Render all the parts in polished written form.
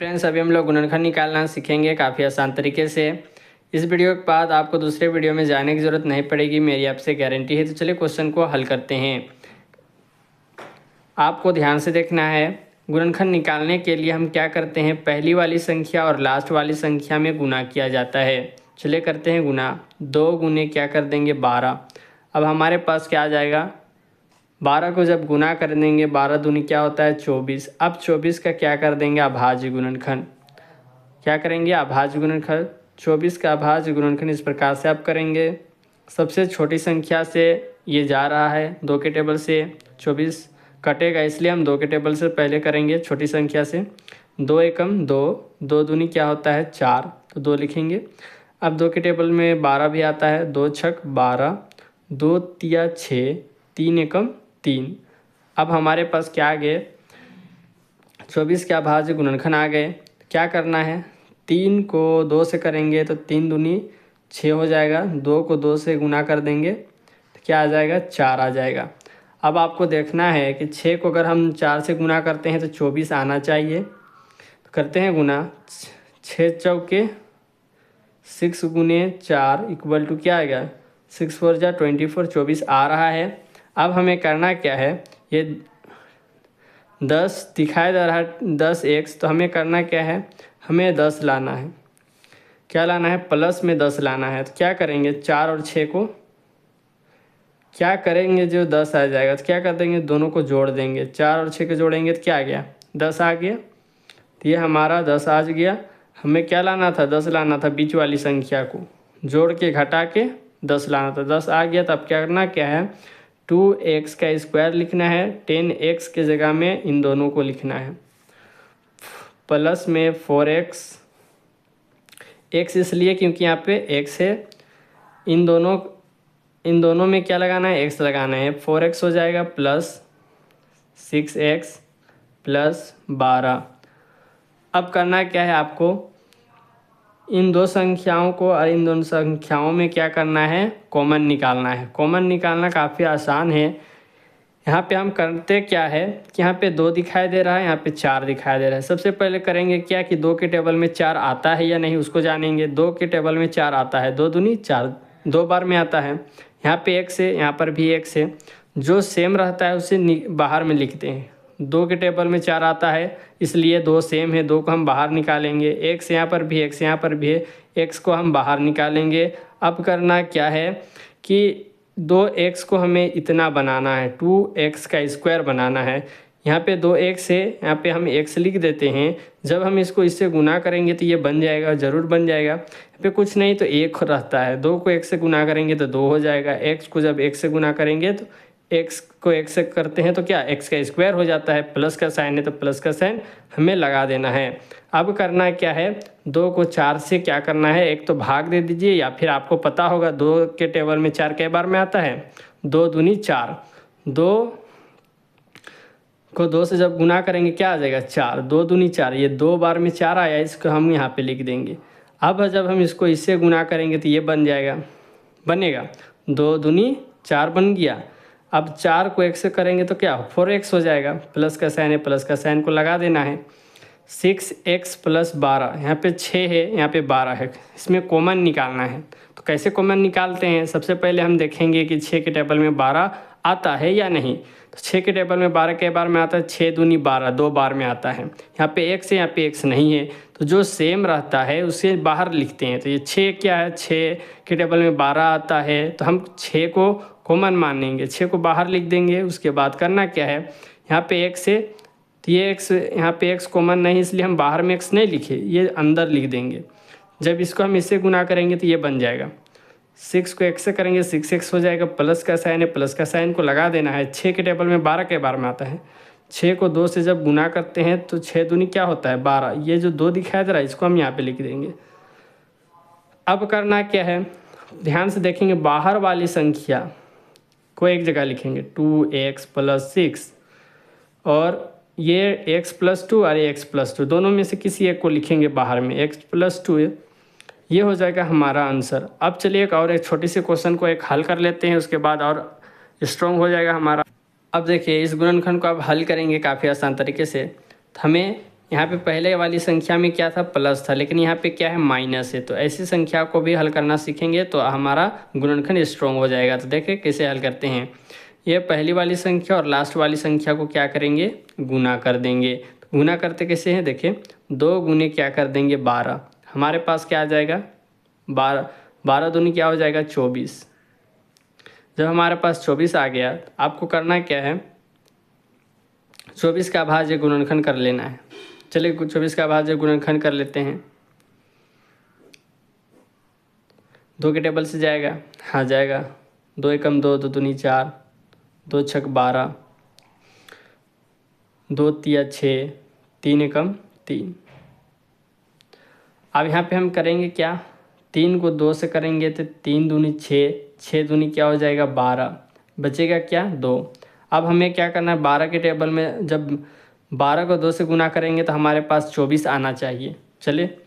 Friends, अभी हम लोग गुणनखंड निकालना सीखेंगे काफ़ी आसान तरीके से। इस वीडियो के बाद आपको दूसरे वीडियो में जाने की ज़रूरत नहीं पड़ेगी, मेरी आपसे गारंटी है। तो चलिए क्वेश्चन को हल करते हैं। आपको ध्यान से देखना है। गुणनखंड निकालने के लिए हम क्या करते हैं, पहली वाली संख्या और लास्ट वाली संख्या में गुना किया जाता है। चलिए करते हैं गुना। 2 गुने क्या कर देंगे 12। अब हमारे पास क्या आ जाएगा, 12 को जब गुना कर देंगे 12 दूनी क्या होता है 24। अब 24 का क्या कर देंगे अभाज्य गुणनखंड। क्या करेंगे अभाज्य गुणनखंड। 24 का अभाज्य गुणनखंड इस प्रकार से आप करेंगे। सबसे छोटी संख्या से ये जा रहा है 2 के टेबल से, 24 कटेगा इसलिए हम 2 के टेबल से पहले करेंगे छोटी संख्या से। 2 एकम 2, 2 दूनी क्या होता है 4, तो 2 लिखेंगे। अब 2 के टेबल में 12 भी आता है, 2 छक 12, 2 तिया 6, 3 एकम 3। अब हमारे पास क्या आ गए 24 के अभाज्य गुणनखंड आ गए। क्या करना है, 3 को 2 से करेंगे तो 3 दूनी 6 हो जाएगा। 2 को 2 से गुना कर देंगे तो क्या आ जाएगा 4 आ जाएगा। अब आपको देखना है कि 6 को अगर हम 4 से गुना करते हैं तो 24 आना चाहिए। तो करते हैं गुना। 6 चौके 6 गुने 4 इक्वल टू क्या आएगा 6 4 जा 24, 24 आ रहा है। अब हमें करना क्या है, ये 10 दिखाई दे रहा है 10x, तो हमें करना क्या है, हमें 10 लाना है। क्या लाना है, प्लस में 10 लाना है। तो क्या करेंगे 4 और 6 को क्या करेंगे, जो 10 आ जाएगा तो क्या कर देंगे दोनों को जोड़ देंगे। 4 और 6 को जोड़ेंगे तो क्या आ गया 10 आ गया। तो ये हमारा 10 आ गया। हमें क्या लाना था 10 लाना था, बीच वाली संख्या को जोड़ के घटा के 10 लाना था। 10 आ गया। तो अब क्या करना क्या है, 2x का स्क्वायर लिखना है, 10x के जगह में इन दोनों को लिखना है, प्लस में 4x। x इसलिए क्योंकि यहाँ पे x है, इन दोनों में क्या लगाना है x लगाना है। 4x हो जाएगा प्लस 6x प्लस 12। अब करना क्या है आपको, इन दो संख्याओं को और इन दोनों संख्याओं में क्या करना है, कॉमन निकालना है। कॉमन निकालना काफ़ी आसान है। यहाँ पे हम करते क्या है कि यहाँ पे 2 दिखाई दे रहा है, यहाँ पे 4 दिखाई दे रहा है। सबसे पहले करेंगे क्या कि 2 के टेबल में 4 आता है या नहीं उसको जानेंगे। 2 के टेबल में 4 आता है, 2 दूनी 4, 2 बार में आता है। यहाँ पे x है, यहाँ पर भी x है। जो सेम रहता है उसे बाहर में लिखते हैं। 2 के टेबल में 4 आता है इसलिए 2 सेम है, 2 को हम बाहर निकालेंगे। x यहाँ पर भी, x यहाँ पर भी है, x को हम बाहर निकालेंगे। अब करना क्या है कि 2x को हमें इतना बनाना है, 2x का स्क्वायर बनाना है। यहाँ पे 2x है, यहाँ पे हम x लिख देते हैं। जब हम इसको इससे गुना करेंगे तो ये बन जाएगा, ज़रूर बन जाएगा। यहाँ पे कुछ नहीं तो 1 रहता है, 2 को 1 से गुना करेंगे तो 2 हो जाएगा। x को जब 1 से गुना करेंगे तो x को 1 से करते हैं तो क्या x का स्क्वायर हो जाता है। प्लस का साइन है तो प्लस का साइन हमें लगा देना है। अब करना क्या है, 2 को 4 से क्या करना है, एक तो भाग दे दीजिए, या फिर आपको पता होगा 2 के टेबल में 4 कई बार में आता है, 2 दूनी 4। 2 को 2 से जब गुना करेंगे क्या आ जाएगा 4, 2 दूनी 4, ये 2 बार में 4 आया, इसको हम यहाँ पे लिख देंगे। अब जब हम इसको इससे गुना करेंगे तो ये बन जाएगा, बनेगा 2 दूनी 4 बन गया। अब 4 को 1 से करेंगे तो क्या 4x हो जाएगा। प्लस का साइन है, प्लस का साइन को लगा देना है। 6x प्लस 12, यहाँ पे 6 है, यहाँ पे 12 है, इसमें कॉमन निकालना है। तो कैसे कॉमन निकालते हैं, सबसे पहले हम देखेंगे कि 6 के टेबल में 12 आता है या नहीं। तो 6 के टेबल में 12 कई बार में आता है, 6 दूनी 12, 2 बार में आता है। यहाँ पे x है, यहाँ पे x नहीं है, तो जो सेम रहता है उसे बाहर लिखते हैं। तो ये 6 क्या है, 6 के टेबल में 12 आता है तो हम 6 को कॉमन मानेंगे, 6 को बाहर लिख देंगे। उसके बाद करना क्या है, यहाँ पे x है तो ये x, यहाँ पे x कॉमन नहीं इसलिए हम बाहर में x नहीं लिखे, ये अंदर लिख देंगे। जब इसको हम इससे गुना करेंगे तो ये बन जाएगा, 6 को x से करेंगे 6x हो जाएगा। प्लस का साइन है, प्लस का साइन को लगा देना है। 6 के टेबल में 12 के बार में आता है, 6 को 2 से जब गुना करते हैं तो 6 दूनी क्या होता है 12। ये जो 2 दिखाई दे रहा है इसको हम यहाँ पे लिख देंगे। अब करना क्या है, ध्यान से देखेंगे, बाहर वाली संख्या को एक जगह लिखेंगे, 2x प्लस 6, और ये x प्लस 2 और x प्लस 2 दोनों में से किसी एक को लिखेंगे बाहर में, x प्लस 2, ये हो जाएगा हमारा आंसर। अब चलिए एक छोटी सी क्वेश्चन को एक हल कर लेते हैं, उसके बाद और स्ट्रॉन्ग हो जाएगा हमारा। अब देखिए इस गुणनखंड को अब हल करेंगे काफ़ी आसान तरीके से। हमें यहाँ पे पहले वाली संख्या में क्या था, प्लस था, लेकिन यहाँ पे क्या है, माइनस है। तो ऐसी संख्या को भी हल करना सीखेंगे तो हमारा गुणनखंड स्ट्रॉन्ग हो जाएगा। तो देखें कैसे हल करते हैं। ये पहली वाली संख्या और लास्ट वाली संख्या को क्या करेंगे, गुना कर देंगे। तो गुना करते कैसे हैं, देखें 2 गुने क्या कर देंगे 12, हमारे पास क्या आ जाएगा 12, 12 दूनी क्या हो जाएगा 24। जब हमारे पास 24 आ गया तो आपको करना क्या है, 24 का भाज्य गुणनखंड कर लेना है। चलिए 24 का भाज्य गुणनखंड कर लेते हैं। 2 के टेबल से जाएगा, हाँ जाएगा। 2 एकम 2, 2 दूनी 4, 2 छक 12, 2 तिया 6, 3 एकम 3। अब यहाँ पे हम करेंगे क्या, 3 को 2 से करेंगे तो 3 दूनी 6, 6 दूनी क्या हो जाएगा 12, बचेगा क्या 2। अब हमें क्या करना है, 12 के टेबल में जब 12 को 2 से गुना करेंगे तो हमारे पास 24 आना चाहिए। चलिए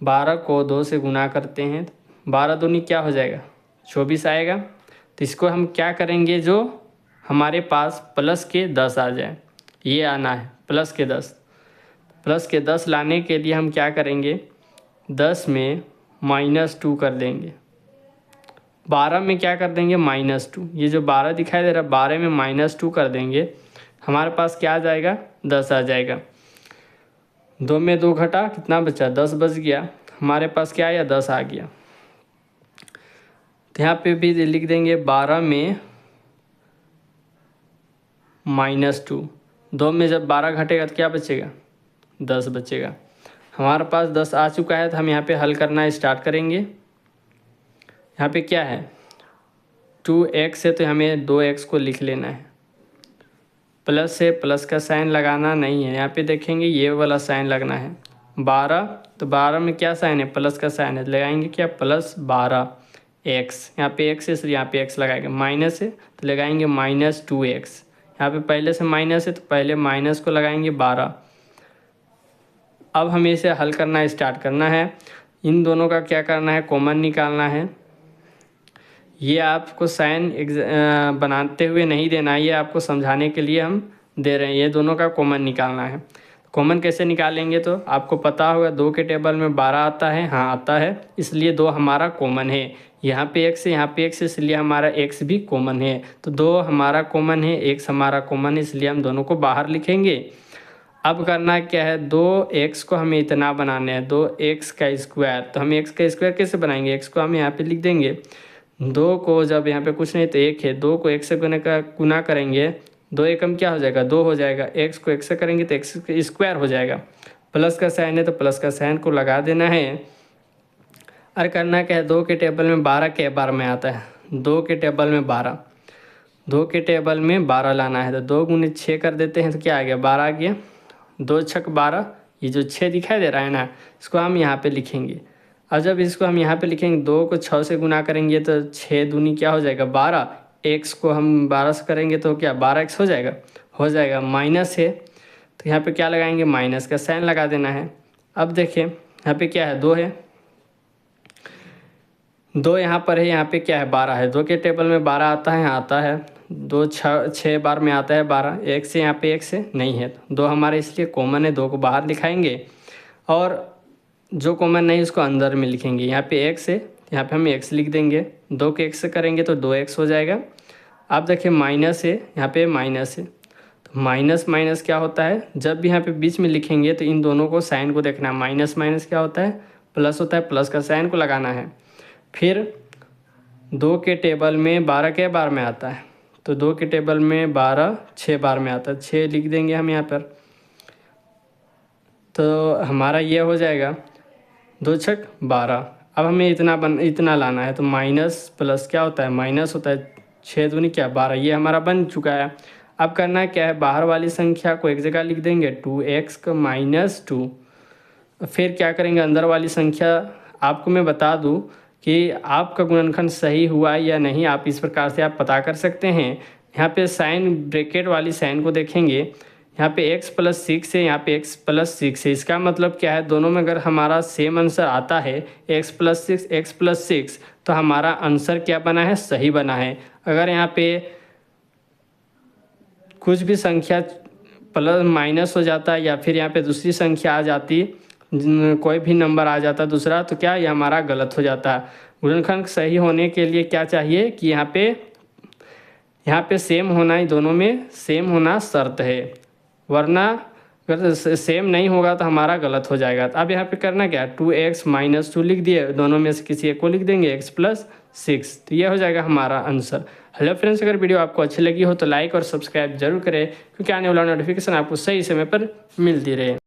12 को 2 से गुना करते हैं, 12 दूनी क्या हो जाएगा 24 आएगा। तो इसको हम क्या करेंगे, जो हमारे पास प्लस के 10 आ जाए, ये आना है प्लस के 10। प्लस के 10 लाने के लिए हम क्या करेंगे, 10 में -2 कर देंगे, 12 में क्या कर देंगे -2। ये जो 12 दिखाई दे रहा है 12 में -2 कर देंगे, हमारे पास क्या आ जाएगा 10 आ जाएगा। 2 में 2 घटा, कितना बचा 10 बच गया, हमारे पास क्या आया 10 आ गया। तो यहाँ पे भी लिख देंगे 12 में -2, 2 में जब 12 घटेगा तो क्या बचेगा 10 बचेगा। हमारे पास 10 आ चुका है तो हम यहाँ पे हल करना स्टार्ट करेंगे। यहाँ पे क्या है 2x है तो हमें 2x को लिख लेना है। प्लस से प्लस का साइन लगाना नहीं है, यहाँ पे देखेंगे ये वाला साइन लगना है। 12 तो 12 में क्या साइन है, प्लस का साइन है, लगाएंगे क्या +12x, यहाँ पे x है इसलिए यहाँ पे x लगाएंगे। माइनस है तो लगाएंगे -2x, यहाँ पे पहले से माइनस है तो पहले माइनस को लगाएंगे 12। अब हमें इसे हल करना स्टार्ट करना है। इन दोनों का क्या करना है, कॉमन निकालना है। ये आपको साइन बनाते हुए नहीं देना है, ये आपको समझाने के लिए हम दे रहे हैं। ये दोनों का कॉमन निकालना है। कॉमन कैसे निकालेंगे, तो आपको पता होगा 2 के टेबल में 12 आता है, हाँ आता है, इसलिए 2 हमारा कॉमन है। यहाँ पे x है, यहाँ पे x है, इसलिए हमारा x भी कॉमन है। तो 2 हमारा कॉमन है, x हमारा कॉमन है, इसलिए हम दोनों को बाहर लिखेंगे। अब करना क्या है, 2x को हमें इतना बनाना है 2x का स्क्वायर। तो हम x का स्क्वायर कैसे बनाएंगे, x को हम यहाँ पे लिख देंगे। 2 को जब यहाँ पे कुछ नहीं तो 1 है, 2 को 1 से गुना करेंगे, 2 एकम क्या हो जाएगा 2 हो जाएगा। x को 1 से करेंगे तो x स्क्वायर हो जाएगा। प्लस का साइन है तो प्लस का साइन को लगा देना है। और करना क्या है, 2 के टेबल में 12 के बार में आता है, 2 के टेबल में 12, 2 के टेबल में 12 लाना है। तो 2 गुने 6 कर देते हैं तो क्या आ गया 12 आ गया। 2 छक 12, ये जो 6 दिखाई दे रहा है ना, इसको हम यहाँ पे लिखेंगे। और जब इसको हम यहाँ पे लिखेंगे 2 को 6 से गुना करेंगे तो 6 दूनी क्या हो जाएगा 12, x को हम 12 से करेंगे तो क्या 12x हो जाएगा। माइनस है तो यहाँ पे क्या लगाएंगे, माइनस का साइन लगा देना है। अब देखें यहाँ पे क्या है 2 है, 2 यहाँ पर है, यहाँ पे क्या है 12 है। 2 के टेबल में 12 आता है, आता है। 2 6 बार में आता है 12, एक से यहाँ पे एक से नहीं है, 2 हमारे इसलिए कॉमन है, 2 को बाहर लिखाएंगे। और जो कॉमन नहीं उसको अंदर में लिखेंगे। यहाँ पे x है, यहाँ पे हम x लिख देंगे। 2 के x से करेंगे तो 2x हो जाएगा। अब देखिए माइनस है, यहाँ पे माइनस है, तो माइनस माइनस क्या होता है, जब भी यहाँ पे बीच में लिखेंगे तो इन दोनों को साइन को देखना है। माइनस माइनस क्या होता है, प्लस होता है, प्लस का साइन को लगाना है। फिर 2 के टेबल में 12 के बार में आता है, तो 2 के टेबल में 12 6 बार में आता है, 6 लिख देंगे हम यहाँ पर। तो हमारा ये हो जाएगा 2 छक 12। अब हमें इतना लाना है, तो माइनस प्लस क्या होता है, माइनस होता है, 6 दूनी क्या 12, ये हमारा बन चुका है। अब करना क्या है, बाहर वाली संख्या को एक जगह लिख देंगे 2x का -2। फिर क्या करेंगे, अंदर वाली संख्या, आपको मैं बता दूं कि आपका गुणनखंड सही हुआ या नहीं, आप इस प्रकार से आप पता कर सकते हैं। यहाँ पे साइन ब्रैकेट वाली साइन को देखेंगे, यहाँ पे x + 6 है, यहाँ पे x + 6 है। इसका मतलब क्या है, दोनों में अगर हमारा सेम आंसर आता है x + 6 तो हमारा आंसर क्या बना है, सही बना है। अगर यहाँ पे कुछ भी संख्या प्लस माइनस हो जाता है या फिर यहाँ पे दूसरी संख्या आ जाती, कोई भी नंबर आ जाता दूसरा, तो क्या ये हमारा गलत हो जाता है। गुणनखंड सही होने के लिए क्या चाहिए कि यहाँ पे सेम होना ही, दोनों में सेम होना शर्त है, वरना अगर सेम नहीं होगा तो हमारा गलत हो जाएगा। तो अब यहाँ पे करना क्या, 2x - 2 लिख दिए, दोनों में से किसी एक को लिख देंगे, x + 6, तो ये हो जाएगा हमारा आंसर। हेलो फ्रेंड्स, अगर वीडियो आपको अच्छी लगी हो तो लाइक और सब्सक्राइब जरूर करें, क्योंकि आने वाला नोटिफिकेशन आपको सही समय पर मिलती रहे।